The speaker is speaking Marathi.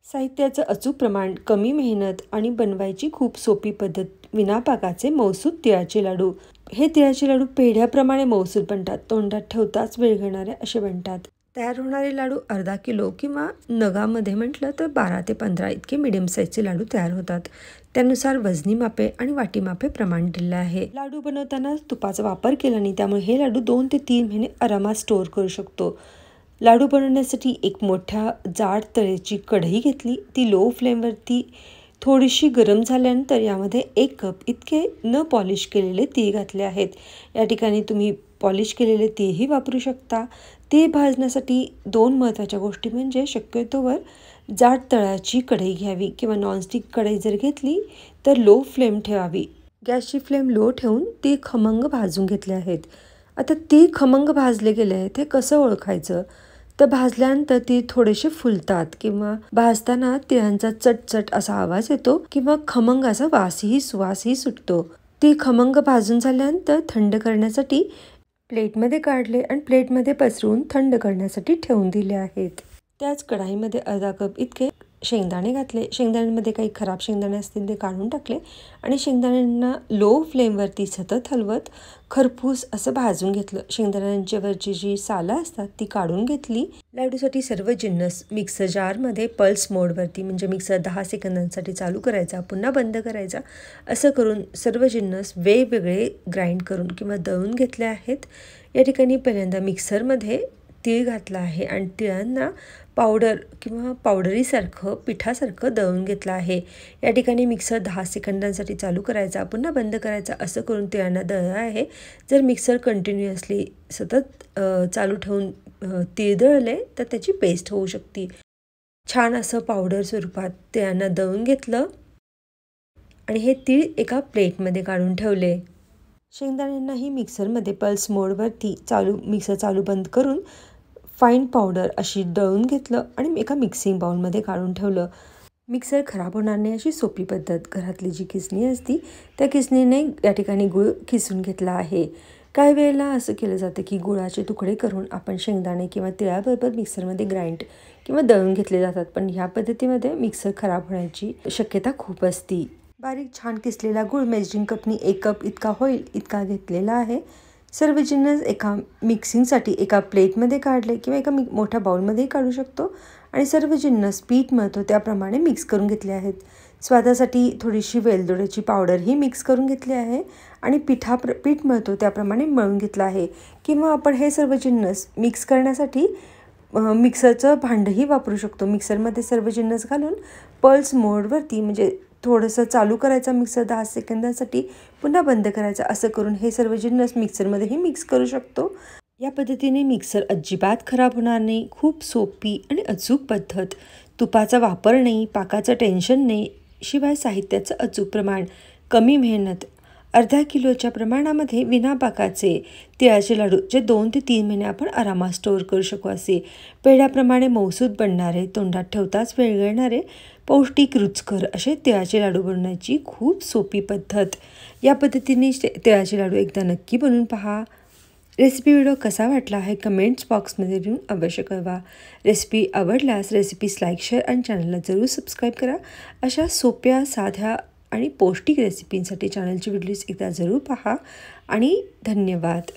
साहित्याचं अचूक प्रमाण, कमी मेहनत आणि बनवायची खूप सोपी पद्धत. विनापाकाचे मौसूद तिळाचे लाडू. हे तिळाचे लाडू पेढ्याप्रमाणे मौसूद बनतात. तोंडात ठेवताच विरघळणारे असे बनतात. तयार होणारे लाडू अर्धा किलो किंवा नगामध्ये म्हटलं तर 12 ते 15 इतके मिडियम साईजचे लाडू तयार होतात. त्यानुसार वजनी मापे आणि वाटी मापे प्रमाण दिलं आहे. लाडू बनवताना तुपाचा वापर केला नाही, त्यामुळे हे लाडू 2 ते 3 महिने आरामात स्टोअर करू शकतो. लाडू बनवण्यासाठी एक मोठ्या जाड तळेची कढई घेतली. ती लो फ्लेमवरती थोडीशी गरम झाल्यानंतर यामध्ये 1 कप इतके न पॉलिश केलेले तीळ घातले आहेत. या ठिकाणी तुम्ही पॉलिश केलेले तीळही वापरू शकता. तीळ भाजण्यासाठी 2 महत्त्वाच्या गोष्टी म्हणजे शक्यतोवर जाड तळाची कढई घ्यावी किंवा नॉनस्टिक कढई जर घेतली तर लो फ्लेम ठेवावी. गॅसची फ्लेम लो ठेवून तीळ खमंग भाजून घेतले आहेत. आता तीळ खमंग भाजले गेले आहेत हे कसं ओळखायचं? तर भाजल्यानंतर तीळ थोडेसे फुलतात किंवा भाजताना तिळांचा चटचट असा आवाज येतो किंवा खमंग असा सुवासही सुटतो. तीळ खमंग भाजून झाल्यानंतर थंड करण्यासाठी प्लेटमध्ये काढले आणि प्लेटमध्ये पसरून थंड करण्यासाठी ठेवून दिले आहेत. त्याच कढाईमध्ये अर्धा कप इतके शेंगदाणे घातले. शेंगदाण्यांमध्ये काही खराब शेंगदाणे असतील ते काढून टाकले आणि शेंगदाण्यांना लो फ्लेमवरती सतत हलवत खरपूस असं भाजून घेतलं. शेंगदाण्यांच्या वरची जी सालं असतात ती काढून घेतली. लाडूसाठी सर्व जिन्नस मिक्सर जारमध्ये पल्स मोडवरती म्हणजे मिक्सर 10 सेकंदांसाठी चालू करायचा, पुन्हा बंद करायचा, असं करून सर्व जिन्नस वेगवेगळे ग्राइंड करून किंवा दळून घेतले आहेत. या ठिकाणी पहिल्यांदा मिक्सरमध्ये तीळ घातला आहे आणि तिळांना पावडर किंवा पावडरीसारखं पिठासारखं दळून घेतलं आहे. या ठिकाणी मिक्सर 10 सेकंदांसाठी चालू करायचा, पुन्हा बंद करायचा, असं करून तिळांना दळलं आहे. जर मिक्सर कंटिन्युअसली सतत चालू ठेवून तीळ दळले तर त्याची पेस्ट होऊ शकते. छान असं पावडर स्वरूपात तिळांना दळून घेतलं आणि हे तीळ एका प्लेटमध्ये काढून ठेवले. शेंगदाण्यांनाही मिक्सरमध्ये पल्स मोडवरती मिक्सर चालू बंद करून फाईन पावडर अशी दळून घेतलं आणि एका मिक्सिंग बाउलमध्ये काढून ठेवलं. मिक्सर खराब होणार नाही अशी सोपी पद्धत. घरातली जी किसणी असती त्या किसणीने या ठिकाणी गूळ किसून घेतला आहे. काही वेळेला असं केलं जातं की गुळाचे तुकडे करून आपण शेंगदाणे किंवा तिळाबरोबर मिक्सरमध्ये ग्राइंड किंवा दळून घेतले जातात, पण ह्या पद्धतीमध्ये मिक्सर खराब होण्याची शक्यता खूप असती. बारीक छान किसलेला गूळ मेजरिंग कपनी 1 कप इतका होईल इतका घेतलेला आहे. सर्व जिन्नस एका मिक्सिंगसाठी एका प्लेटमध्ये काढले किंवा एका मोठ्या बाउलमध्येही काढू शकतो आणि सर्व जिन्नस पीठ मळतो त्याप्रमाणे मिक्स करून घेतले आहेत. स्वादासाठी थोडीशी वेलदोड्याची पावडरही मिक्स करून घेतली आहे आणि पीठ मळतो त्याप्रमाणे मळून घेतलं आहे. किंवा आपण हे सर्व जिन्नस मिक्स करण्यासाठी मिक्सरचं भांडंही वापरू शकतो. मिक्सरमध्ये सर्व जिन्नस घालून पल्स मोडवरती म्हणजे थोडंसं चालू करायचं मिक्सर 10 सेकंदांसाठी, पुन्हा बंद करायचं, असं करून हे सर्व जिन्नस मिक्सरमध्येही मिक्स करू शकतो. या पद्धतीने मिक्सर अजिबात खराब होणार नाही. खूप सोपी आणि अचूक पद्धत. तुपाचा वापर नाही, पाकाचं टेन्शन नाही, शिवाय साहित्याचं अचूक प्रमाण, कमी मेहनत. अर्धा किलोच्या प्रमाणामध्ये विनापाकाचे तिळाचे लाडू जे 2 ते 3 महिने आपण आरामात स्टोअर करू शकू असे पेढ्याप्रमाणे मौसूद बनणारे, तोंडात ठेवताच विरघळणारे, पौष्टिक रुचकर असे तिळाचे लाडू बनवण्याची खूप सोपी पद्धत. या पद्धतीने तिळाचे लाडू एकदा नक्की बनवून पहा. रेसिपी व्हिडिओ कसा वाटला आहे कमेंट्स बॉक्समध्ये लिहून अवश्य कळवा. रेसिपी आवडल्यास रेसिपीज लाईक, शेअर आणि चॅनलला जरूर सबस्क्राईब करा. अशा सोप्या, साध्या आणि पौष्टिक रेसिपींसाठी चॅनलची व्हिडिओज एकदा जरूर पहा आणि धन्यवाद.